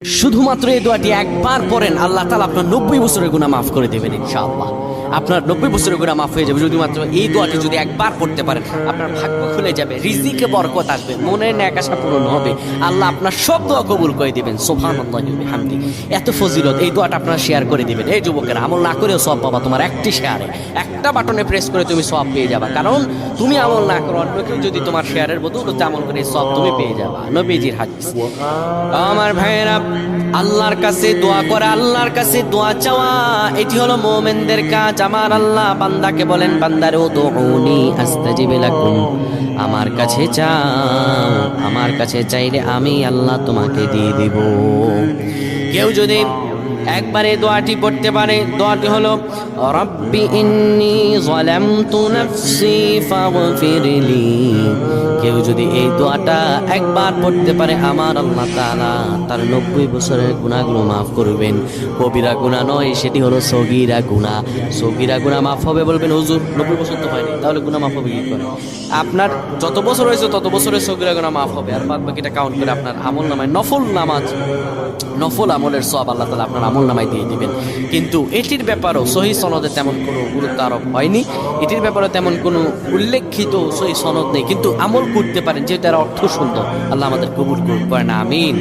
শুধুমাত্র এই দোয়াটি একবার পড়েন, আল্লাহ তাআলা আপনার 90 বছরের গুনাহ মাফ করে দেবেন ইনশাআল্লাহ। আপনার 90 বছরের গুনাহ মাফ হয়ে যাবে শুধুমাত্র এই দোয়াটি যদি একবার পড়তে পারেন। আপনার ভাগ্য খুলে যাবে, রিজিকে বরকত আসবে, মনের নেক আশা পূরণ হবে, আল্লাহ আপনার সব দোয়া কবুল করে দিবেন। সুবহানাল্লাহি ওয়া বিহামদি। এত ফজিলত এই দোয়াটা আপনারা শেয়ার করে দিবেন। এই যুবকেরা, আমল না করেও সওয়াব পাবা। তোমার একটি শেয়ারে, একটা বাটনে প্রেস করে তুমি সওয়াব পেয়ে যাবা। কারণ তুমি আমল না করো, অন্য কেউ যদি তোমার শেয়ারের বদৌলতে আমল করে সওয়াব তুমি পেয়ে যাবা। নবীজির হাদিস। আমার ভাইয়েরা, আল্লাহর কাছে দোয়া করা, আল্লাহর কাছে দোয়া চাওয়া, এটি হলো মুমিনদের কাজ। আমার আল্লাহ বান্দাকে বলেন, বান্দারে উদউনি আস্তাজিব লাকুম, আমার কাছে চাও, আমার কাছে চাইলে আমি আল্লাহ তোমাকে দিয়ে দিব। কেউ যদি একবারে দোয়াটি পড়তে পারে, দোয়াটি হলো রব্বি ইন্নী যালামতু নাফসি ফাগফিরলি। কেউ যদি এই দোয়াটা একবার পড়তে পারে, আমার আল্লাহ তাআলা তার 90 বছরের গুনাহগুলো মাফ করবেন। কবিরা গুনাহ নয়, সেটি হলো সগীরা গুনাহ। সগীরা গুনাহ মাফ হবে বলবেন, হুজুর 90 বছর তো হয়নি, তাহলে গুনাহ মাফ হবে কি করে? আপনার যত বছর হয়েছে তত বছরের সগীরা গুনাহ মাফ হবে, আর বাদ বাকিটা কাউন্ট করে আপনার আমল নামায় নফল নামাজ, নফল আমলের সওয়াব আল্লাহ তাআলা আপনার আমল নামায় দিয়ে দিবেন। কিন্তু এটির ব্যাপারেও সহিহ সনদে তেমন কোনো গুরুত্ব আরোপ হয়নি, এটির ব্যাপারে তেমন কোনো উল্লেখিত সহিহ সনদ নেই। কিন্তু আমল করতে পারেন, যেটার অর্থ সুন্দর। আল্লাহ আমাদের কবুল করেন, আমিন।